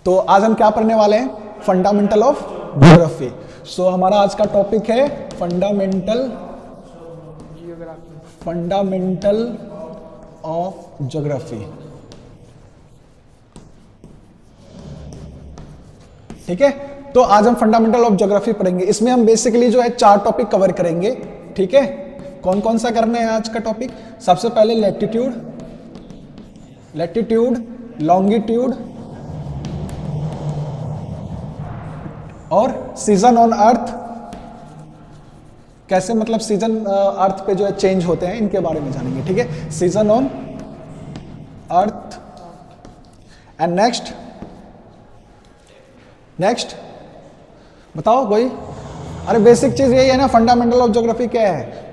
तो आज हम क्या पढ़ने वाले हैं? Fundamental of geography. सो हमारा आज का टॉपिक है फंडामेंटल ऑफ ज्योग्राफी। ठीक है, तो आज हम फंडामेंटल ऑफ ज्योग्राफी पढ़ेंगे। इसमें हम बेसिकली जो है 4 टॉपिक कवर करेंगे। ठीक है, कौन कौन सा करना है आज का टॉपिक? सबसे पहले लैटिट्यूड, लॉन्गिट्यूड और सीजन ऑन अर्थ। कैसे मतलब सीजन अर्थ पे जो है चेंज होते हैं, इनके बारे में जानेंगे। ठीक है, season on earth. And next बताओ कोई। अरे बेसिक चीज यही है ना, फंडामेंटल ऑफ ज्योग्राफी क्या है?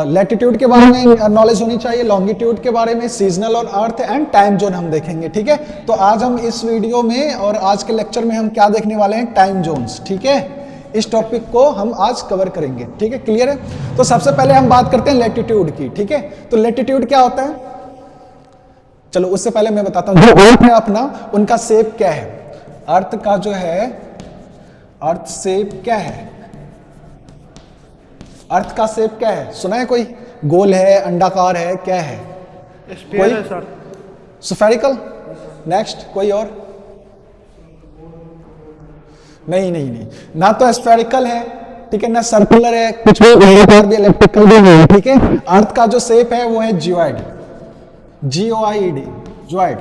लैटिट्यूड के बारे में नॉलेज होनी चाहिए, लॉन्गिट्यूड के बारे में, सीजनल और अर्थ एंड टाइम जोन हम देखेंगे। ठीक है, तो आज हम इस वीडियो में और आज के लेक्चर में हम क्या देखने वाले हैं? Time zones. ठीक है, इस टॉपिक को हम आज कवर करेंगे। ठीक है, क्लियर है? तो सबसे पहले हम बात करते हैं लैटिट्यूड की। ठीक है, तो लैटिट्यूड क्या होता है? चलो उससे पहले मैं बताता हूं, जो अर्थ है अपना, उनका शेप क्या है? अर्थ का जो है अर्थ शेप क्या है? अर्थ का शेप क्या है? सुना है कोई? गोल है, अंडाकार है, क्या है? स्फीयर है सर। स्फेरिकल। नेक्स्ट कोई और? नहीं, ना तो स्फेरिकल है, ठीक है, ना सर्कुलर है, कुछ भी इलेक्ट्रिकल भी नहीं है। ठीक है, अर्थ का जो शेप है वो है जियोइड, GOID, जियोइड।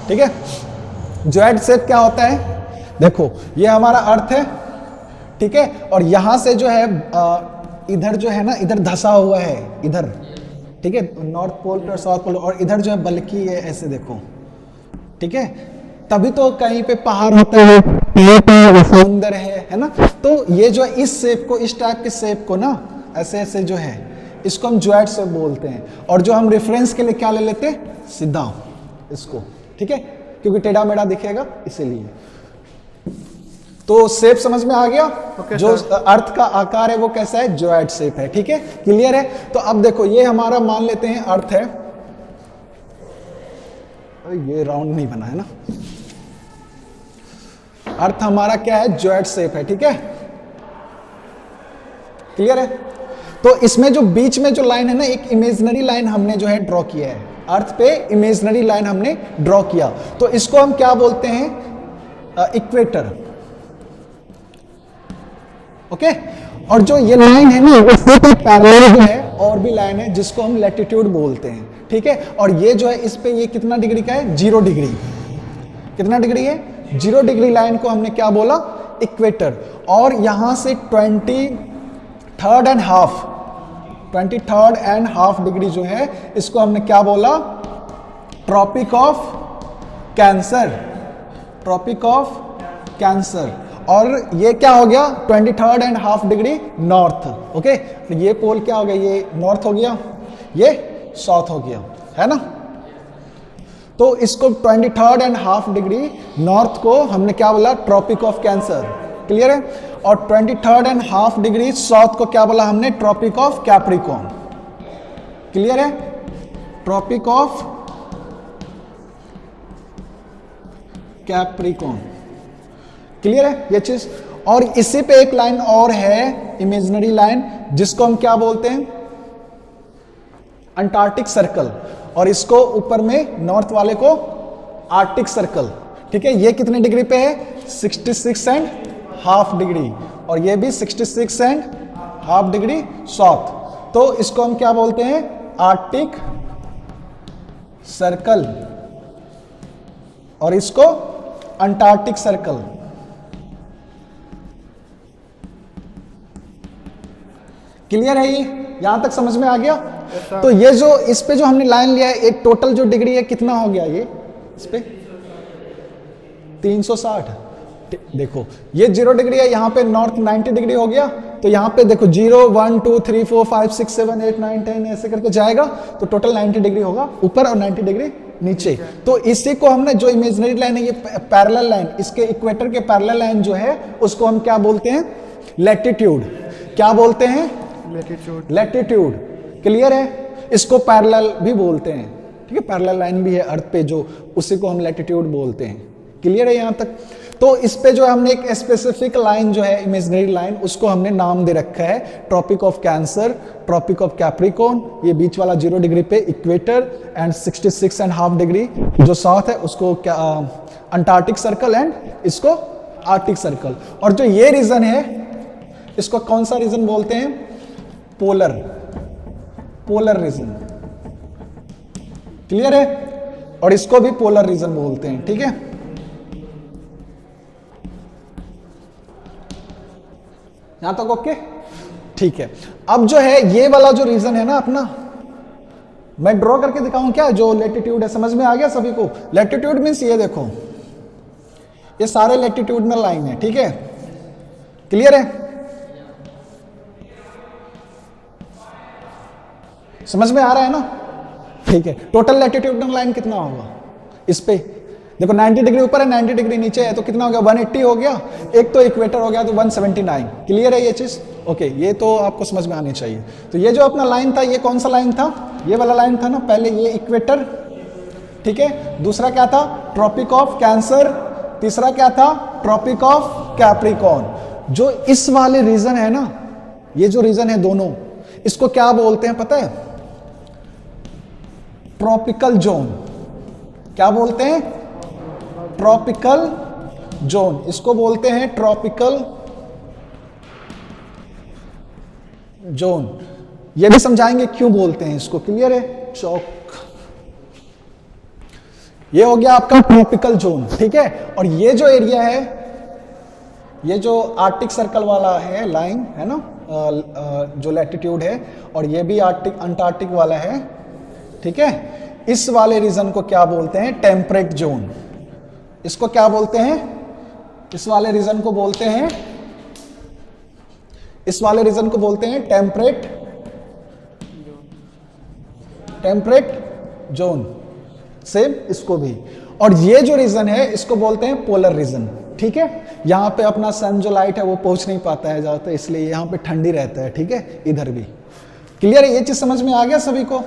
ठीक है, जियोइड शेप क्या होता है? देखो ये हमारा अर्थ है, ठीक है, और यहां से जो है इधर जो है ना, इधर धसा हुआ है इधर, ठीक है, नॉर्थ पोल पर साउथ पोल, और इधर जो है बल्कि है, ऐसे देखो। ठीक है, तभी तो कहीं पे पहाड़ होता है, समुंदर है ना। तो ये जो है इस शेप को, इस टाइप के शेप को ना, ऐसे ऐसे जो है, इसको हम जियोइड शेप बोलते हैं। और जो हम रेफरेंस के लिए क्या ले लेते हैं? सीधा इसको। ठीक है, क्योंकि टेढ़ा मेढ़ा दिखेगा इसीलिए। तो शेप समझ में आ गया? जो अर्थ का आकार है वो कैसा है? जियोइड शेप है। ठीक है, क्लियर है? तो अब देखो ये हमारा मान लेते हैं अर्थ है, ये राउंड नहीं बना है ना, अर्थ हमारा क्या है? जियोइड शेप है। ठीक है, क्लियर है? तो इसमें जो बीच में जो लाइन है ना, एक इमेजिनरी लाइन हमने जो है ड्रॉ किया है, अर्थ पे इमेजिनरी लाइन हमने ड्रॉ किया, तो इसको हम क्या बोलते हैं? इक्वेटर। ओके, और जो ये लाइन है ना, उससे तो पैरेलल जो है और भी लाइन है जिसको हम लैटिट्यूड बोलते हैं। ठीक है, और ये जो है इस पे ये कितना डिग्री का है? 0 डिग्री। कितना डिग्री है? 0 डिग्री लाइन को हमने क्या बोला? इक्वेटर। और यहां से 23.5 डिग्री जो है, इसको हमने क्या बोला? Tropic of cancer. और ये क्या हो गया? 23.5 डिग्री नॉर्थ। ओके, ये पोल क्या हो गया? ये नॉर्थ हो गया, ये साउथ हो गया, है ना। तो इसको 23.5 डिग्री नॉर्थ को हमने क्या बोला? Tropic of cancer. क्लियर है? और 23.5 डिग्री साउथ को क्या बोला हमने? Tropic of Capricorn. क्लियर है? Tropic of Capricorn. क्लियर है ये चीज? और इसी पे एक लाइन और है, इमेजिनरी लाइन, जिसको हम क्या बोलते हैं? Antarctic circle. और इसको ऊपर में नॉर्थ वाले को आर्कटिक सर्कल। ठीक है, ये कितने डिग्री पे है? 66.5 डिग्री, और ये भी 66.5 डिग्री साउथ। तो इसको हम क्या बोलते हैं? आर्कटिक सर्कल, और इसको अंटार्कटिक सर्कल। क्लियर है? ये यहां तक समझ में आ गया? तो ये जो इस पे जो हमने लाइन लिया है, एक टोटल जो डिग्री है कितना हो गया? ये इस पे 360। देखो ये 0 डिग्री है, यहाँ पे नॉर्थ 90 डिग्री हो गया, तो यहाँ पे देखो 0 1 2 3 4 5 6 7 8 9 10 ऐसे करके जाएगा, तो टोटल 90 डिग्री होगा ऊपर और 90 डिग्री नीचे। तो इसी को हमने, जो इमेजिनरी लाइन है, ये पैरेलल लाइन, इसके इक्वेटर के पैरेलल लाइन जो है, उसको हम क्या बोलते हैं? लैटिट्यूड। क्या बोलते हैं? लैटिट्यूड। क्लियर है? इसको पैरेलल भी बोलते हैं। ठीक है, पैरेलल लाइन भी है अर्थ पे जो, उसी को हम लैटिट्यूड बोलते हैं। क्लियर है यहां तक? तो इस पे जो है हमने एक स्पेसिफिक लाइन जो है इमेजिनरी लाइन, उसको हमने नाम दे रखा है tropic of cancer, tropic of Capricorn, ये बीच वाला 0 डिग्री पे इक्वेटर, एंड 66.5 डिग्री जो साउथ है उसको अंटार्कटिक सर्कल, एंड इसको आर्कटिक सर्कल। और जो ये रीजन है इसको कौन सा रीजन बोलते हैं? Polar, polar region. क्लियर है? और इसको भी पोलर रीजन बोलते हैं। ठीक है, यहां तक ओके? ठीक है। अब जो है ये वाला जो रीजन है ना अपना, मैं ड्रॉ करके दिखाऊं क्या जो लैटिट्यूड है? समझ में आ गया सभी को? लैटिट्यूड मींस ये देखो, ये सारे लैटिट्यूडनल लाइन है। ठीक है, क्लियर है? समझ में आ रहा है ना? ठीक है। टोटल लैटिट्यूडनल लाइन कितना होगा इस पे? देखो 90 डिग्री ऊपर है, 90 डिग्री नीचे है, तो कितना हो गया? 180 हो गया। एक तो इक्वेटर हो गया तो 179। क्लियर है ये चीज? ओके, ये तो आपको समझ में आनी चाहिए। तो ये जो अपना लाइन था, ये कौन सा लाइन था? ये वाला लाइन था ना, पहले ये इक्वेटर। ठीक है, दूसरा क्या था? ट्रॉपिक ऑफ कैंसर, तीसरा क्या था? Tropic of Capricorn. जो इस वाले रीजन है ना, ये जो रीजन है दोनों, इसको क्या बोलते हैं पता है? Tropical zone. क्या बोलते हैं? Tropical zone. इसको बोलते हैं ट्रॉपिकल जोन। ये भी समझाएंगे क्यों बोलते हैं इसको। क्लियर है? चौक, ये हो गया आपका ट्रॉपिकल जोन। ठीक है, और ये जो एरिया है, ये जो आर्कटिक सर्कल वाला है लाइन है ना, जो लैटिट्यूड है, और ये भी आर्कटिक अंटार्कटिक वाला है। ठीक है, इस वाले रीजन को क्या बोलते हैं? Temperate zone. इसको क्या बोलते हैं? इस वाले रीजन को बोलते हैं, इस वाले रीजन को बोलते हैं टेम्परेट, टेम्परेट जोन। सेम इसको भी। और ये जो रीजन है इसको बोलते हैं पोलर रीजन। ठीक है, यहां पे अपना सन जो लाइट है वो पहुंच नहीं पाता है ज्यादातर, इसलिए यहां पे ठंडी रहता है। ठीक है, इधर भी। क्लियर है? ये चीज समझ में आ गया सभी को?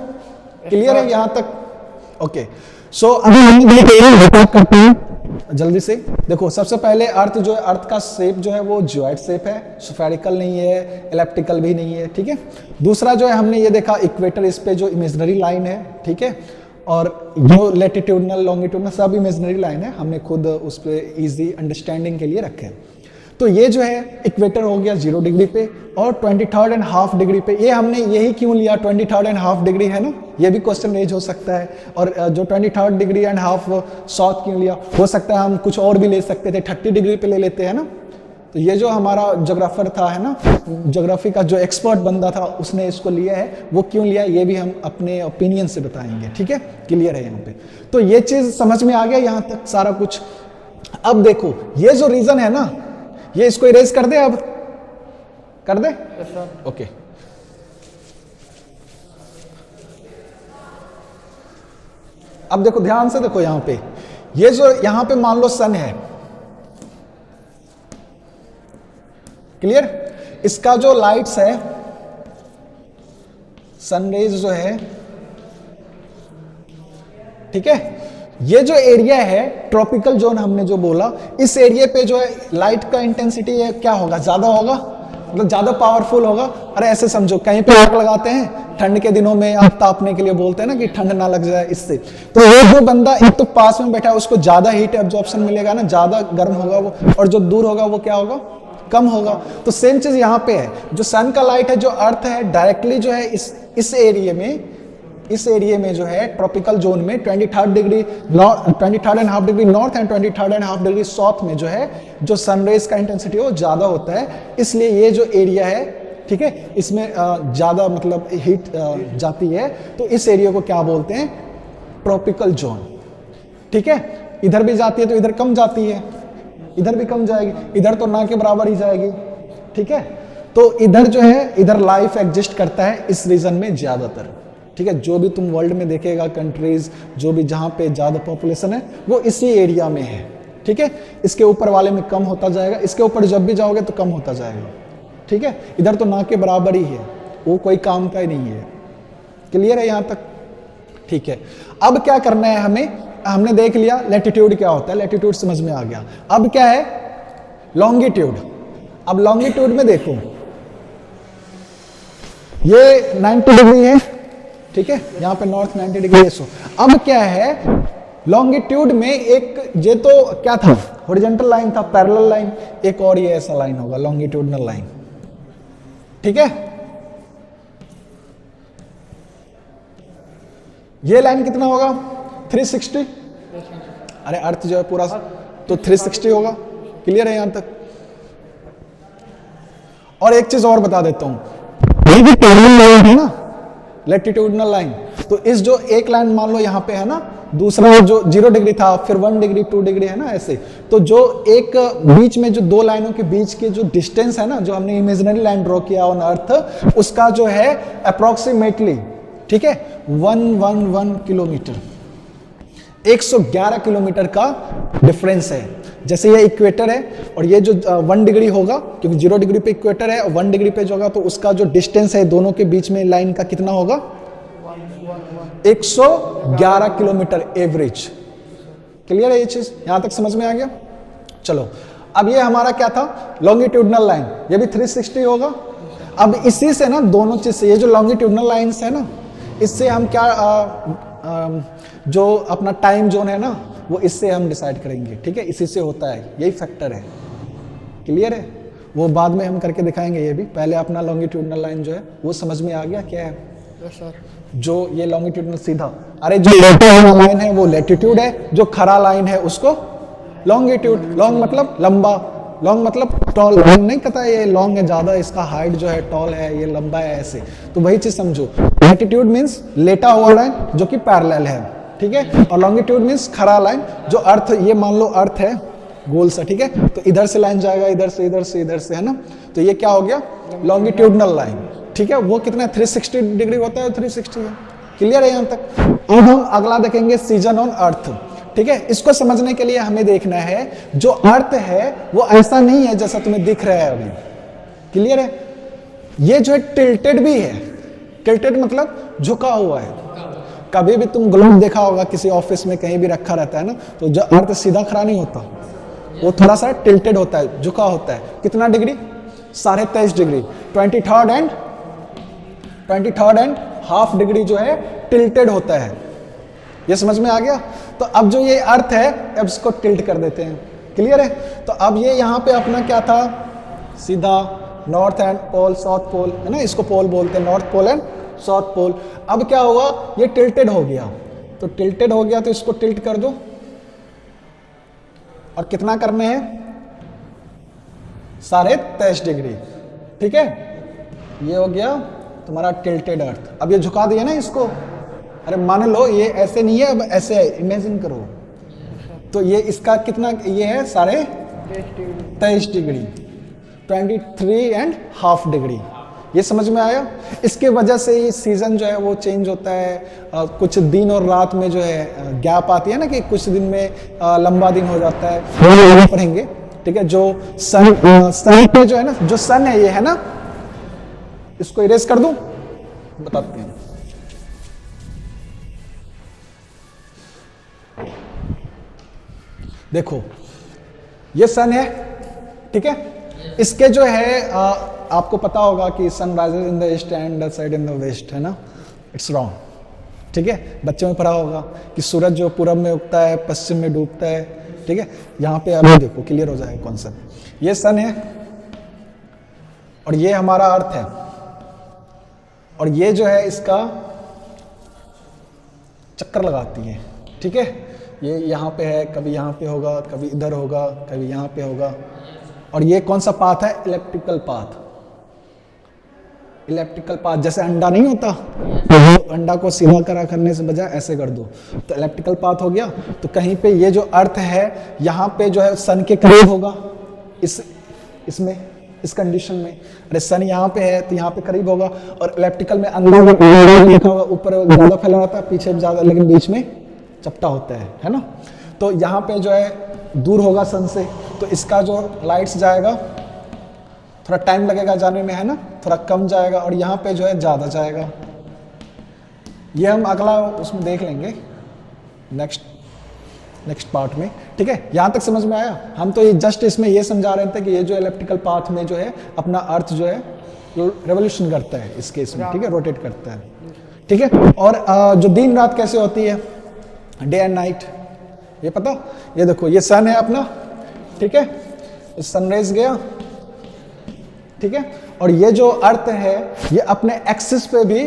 क्लियर है यहां तक? ओके, सो अभी हम करते हैं जल्दी से। देखो, सबसे पहले अर्थ जो है, अर्थ का शेप जो है वो जियोइड शेप है, स्फेरिकल नहीं है, एलिप्टिकल भी नहीं है। ठीक है, दूसरा जो है हमने ये देखा इक्वेटर, इस पे जो इमेजिनरी लाइन है। ठीक है, और जो लैटिट्यूडनल लॉन्गिट्यूडनल सब इमेजिनरी लाइन है, हमने खुद उस पर इजी अंडरस्टैंडिंग के लिए रखे हैं। तो ये जो है इक्वेटर हो गया 0 डिग्री पे, और 23.5 डिग्री पे। ये हमने यही क्यों लिया 23.5 डिग्री, है ना? ये भी क्वेश्चन रेज हो सकता है। और जो 23 डिग्री एंड हाफ साउथ क्यों लिया? हो सकता है हम कुछ और भी ले सकते थे, 30 डिग्री पे ले लेते हैं ना। तो ये जो हमारा जोग्राफर था, है ना, जोग्राफी का जो एक्सपर्ट बंदा था, उसने इसको लिया है। वो क्यों लिया ये भी हम अपने ओपिनियन से बताएंगे। ठीक है, क्लियर है यहाँ पे? तो ये चीज समझ में आ गया यहाँ तक सारा कुछ। अब देखो, ये जो रीजन है ना, ये इसको इरेज कर दे, अब कर दे। ओके, अब देखो ध्यान से देखो यहां पे, ये जो यहां पे मान लो सन है। क्लियर? इसका जो लाइट्स है, सनरेज जो है, ठीक है, ये जो एरिया है ट्रॉपिकल जोन हमने जो बोला, इस एरिया पे जो है लाइट का इंटेंसिटी क्या होगा? ज्यादा होगा, मतलब ज्यादा पावरफुल होगा। अरे ऐसे समझो, कहीं पे आग लगाते हैं ठंड के दिनों में, आग तापने के लिए बोलते हैं ना कि ठंड ना लग जाए इससे। तो वो जो बंदा एक तो पास में बैठा है उसको ज्यादा हीट एब्जॉर्प्शन मिलेगा ना, ज्यादा गर्म होगा वो, और जो दूर होगा वो क्या होगा? कम होगा। तो सेम चीज यहाँ पे है, जो सन का लाइट है, जो अर्थ है, डायरेक्टली जो है इस एरिया में, इस एरिया में जो है ट्रॉपिकल जोन में 23 degree 23.5 degree north and 23.5 degree south में जो है, जो सनरेज का इंटेंसिटी वो ज्यादा होता है। इसलिए ये जो एरिया है, ठीक है, इसमें ज्यादा मतलब हीट जाती है। तो इस एरिया को क्या बोलते हैं? Tropical zone. ठीक है, इधर भी जाती है तो इधर कम जाती है, इधर भी कम जाएगी, इधर तो ना के बराबर ही जाएगी। ठीक है, तो इधर जो है, इधर लाइफ एग्जिस्ट करता है इस रीजन में ज्यादातर। ठीक है, जो भी तुम वर्ल्ड में देखेगा कंट्रीज, जो भी जहां पे ज्यादा पॉपुलेशन है वो इसी एरिया में है। ठीक है, इसके ऊपर वाले में कम होता जाएगा, इसके ऊपर जब भी जाओगे तो कम होता जाएगा। ठीक है, इधर तो ना के बराबर ही है, वो कोई काम का ही नहीं है। क्लियर है यहां तक? ठीक है, अब क्या करना है हमें? हमने देख लिया लैटिट्यूड क्या होता है, लैटिट्यूड समझ में आ गया। अब क्या है लॉन्गिट्यूड। अब लॉन्गिट्यूड में देखो ये 90 डिग्री है, ठीक है, यहां पे नॉर्थ 90 डिग्री है। सो अब क्या है लॉन्गिट्यूड में एक ये तो क्या था हॉरिजॉन्टल लाइन था, पैरेलल लाइन, एक और ये ऐसा लाइन होगा लॉन्गिट्यूडनल लाइन, ठीक है। ये लाइन कितना होगा 360, अरे अर्थ जो है पूरा तो 360 होगा, क्लियर है यहां तक। और एक चीज और बता देता हूं, ये भी पैरेलल लाइन है ना लैटिट्यूडनल लाइन, तो इस जो एक लाइन मान लो यहां पे है ना, दूसरा जो 0 डिग्री था, फिर 1 डिग्री 2 डिग्री है ना ऐसे, तो जो एक बीच में जो दो लाइनों के बीच के जो डिस्टेंस है ना, जो हमने इमेजिनरी लाइन ड्रॉ किया ऑन अर्थ, उसका जो है अप्रोक्सीमेटली, ठीक है, 111 किलोमीटर, 111 किलोमीटर का डिफरेंस है। जैसे ये इक्वेटर है और ये जो 1 डिग्री होगा, क्योंकि 0 डिग्री पे इक्वेटर है और 1 डिग्री पे जो होगा, तो उसका जो डिस्टेंस है दोनों के बीच में लाइन का कितना होगा 111 किलोमीटर एवरेज। क्लियर है ये चीज, यहां तक समझ में आ गया। चलो अब ये हमारा क्या था लॉन्गिट्यूडनल लाइन, ये भी 360 होगा। अब इसी से ना दोनों चीज से, ये जो लॉन्गिट्यूडनल लाइंस है ना, इससे हम क्या जो अपना टाइम जोन है ना, वो इससे हम डिसाइड करेंगे, ठीक है, इसी से होता है, यही फैक्टर है। क्लियर है, वो बाद में हम करके दिखाएंगे ये भी, पहले अपना लॉन्गिट्यूडनल लाइन जो है वो समझ में आ गया क्या है। Yes sir. जो ये लॉन्गिट्यूडनल सीधा, अरे जो लैटिट्यूड लाइन है वो लैटिट्यूड है, जो खरा लाइन है उसको लॉन्गिट्यूड। लॉन्ग मतलब लंबा, लॉन्ग मतलब टॉल, लॉन्ग नहीं कहता ये लॉन्ग है ज्यादा, इसका हाइट जो है टॉल है, ये लंबा है ऐसे, तो वही चीज समझो। लैटिट्यूड मींस लेटा हुआ लाइन जो कि पैरेलल है, ठीक है, और लॉन्गिट्यूड मींस खरा लाइन, जो अर्थ, ये मान लो अर्थ है गोल सा, ठीक है, तो इधर से लाइन जाएगा, इधर से इधर से इधर से, है ना, तो ये क्या हो गया लॉन्गिट्यूडनल लाइन, ठीक है। वो कितना 360 डिग्री होता है, 360 है। क्लियर है यहां तक। अब हम अगला देखेंगे सीजन ऑन अर्थ, ठीक है। इसको समझने के लिए हमें देखना है जो अर्थ है वो ऐसा नहीं है जैसा तुम्हें दिख रहा है अभी। क्लियर है, ये जो है टिल्टेड भी है। टिल्टेड मतलब झुका हुआ है। कभी भी तुम ग्लोब देखा होगा किसी ऑफिस में कहीं भी रखा रहता है ना, तो जो अर्थ सीधा खड़ा नहीं होता, वो थोड़ा सा टिल्टेड होता है, झुका होता है। कितना degree 23.5 degree, 23rd and half degree जो है टिल्टेड होता है। ये समझ में आ गया। तो अब जो ये अर्थ है अब इसको टिल्ट कर देते हैं। क्लियर है, तो अब ये यहाँ पे अपना क्या था सीधा north and pole south pole, है ना, इसको पोल बोलते हैं, north pole and south pole. अब क्या हुआ ये टिल्टेड हो गया, तो टिल्टेड हो गया तो इसको टिल्ट कर दो, और कितना करने हैं 23.5 डिग्री, ठीक है। ये हो गया तुम्हारा टिल्टेड अर्थ। अब ये झुका दिया ना इसको, अरे मान लो ये ऐसे नहीं है, अब ऐसे है, इमेजिन करो, तो ये इसका कितना ये है 23.5 डिग्री, 23.5 डिग्री। ये समझ में आया। इसके वजह से ये सीजन जो है वो चेंज होता है। कुछ दिन और रात में जो है गैप आती है ना, कि कुछ दिन में लंबा दिन हो जाता है, वो पढ़ेंगे, ठीक है। जो सन पे जो है ना, जो सन है ये है ना, इसको इरेज कर दूं, बताते हैं। देखो ये सन है, ठीक है। इसके जो है आपको पता होगा कि sun rises in the east and the sets in the west, है ना, इट्स रॉन्ग, ठीक है। बच्चों में पढ़ा होगा कि सूरज जो पूरब में उगता है पश्चिम में डूबता है, ठीक है। यहाँ पे अभी देखो क्लियर हो जाएगा कॉन्सेप्ट। ये सन है और ये हमारा अर्थ है, और ये जो है इसका चक्कर लगाती है, ठीक है। ये यहाँ पे है, कभी यहाँ पे होगा, कभी इधर होगा, कभी यहाँ पे होगा। और ये कौन सा पाथ है, इलेप्टिकल पाथ। इलेप्टिकल पाथ जैसे अंडा नहीं होता, तो अंडा को सीधा करा करने से बजाय ऐसे कर दो, तो इलेप्टिकल पाथ हो गया। तो कहीं पे ये जो अर्थ है यहाँ पे जो है सन के करीब होगा, इसमें इस कंडीशन में, अरे सन यहाँ पे है तो यहाँ पे करीब होगा। और इलेप्टिकल में अंदर लिखा होगा, ऊपर ज्यादा फैला रहता है, पीछे ज्यादा, लेकिन बीच में चपटा होता है ना। तो यहाँ पे जो है दूर होगा सन से, तो इसका जो लाइट्स जाएगा थोड़ा टाइम लगेगा जाने में, है ना, थोड़ा कम जाएगा, और यहाँ पे जो है ज़्यादा जाएगा। ये हम अगला उसमें देख लेंगे नेक्स्ट नेक्स्ट पार्ट में। ठीक है, यहां तक समझ में आया? हम तो ये जस्ट इसमें ये समझा रहे थे कि ये जो इलेप्टिकल पाथ में जो है अपना अर्थ जो है रेवोल्यूशन करता है इस केस में। ठीक है, रोटेट करता है। ठीक है, और जो दिन रात कैसे होती है, डे एंड नाइट, ये पता? ये देखो, ये सन है अपना, ठीक है, सनराइज गया, ठीक है, और ये जो अर्थ है ये अपने एक्सिस पे भी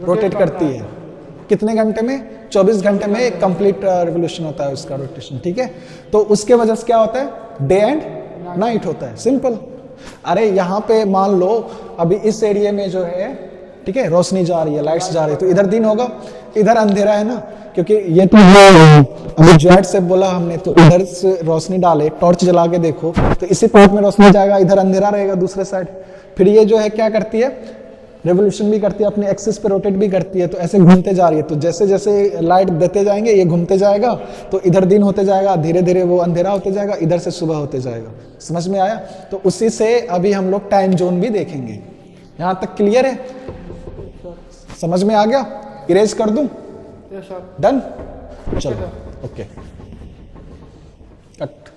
रोटेट करती है। कितने घंटे में? 24 घंटे में एक कंप्लीट रिवोल्यूशन होता है उसका रोटेशन। ठीक है, तो उसके वजह से क्या होता है, डे एंड नाइट होता है, सिंपल। अरे यहाँ पे मान लो अभी इस एरिया में जो है, ठीक है, रोशनी जा रही है, लाइट्स जा रही है, तो इधर दिन होगा, इधर अंधेरा है ना, क्योंकि ये तो अभी ज्वाइंट से बोला हमने, तो इधर से रोशनी डाले, टॉर्च जला के देखो तो इसी पॉइंट में रोशनी जाएगा, इधर अंधेरा रहेगा दूसरे साइड। फिर ये जो है क्या करती है, रेवोल्यूशन भी करती है, अपने एक्सिस पे रोटेट भी करती है, तो ऐसे घूमते जा रही है। तो जैसे जैसे लाइट देते जाएंगे ये घूमते जाएगा, तो इधर दिन होते जाएगा, धीरे धीरे वो अंधेरा होते जाएगा, इधर से सुबह होते जाएगा। समझ में आया? तो उसी से अभी हम लोग टाइम जोन भी देखेंगे। यहाँ तक क्लियर है? समझ में आ गया? इरेज कर दूं? Yes sir. डन? चलो, ओके, कट।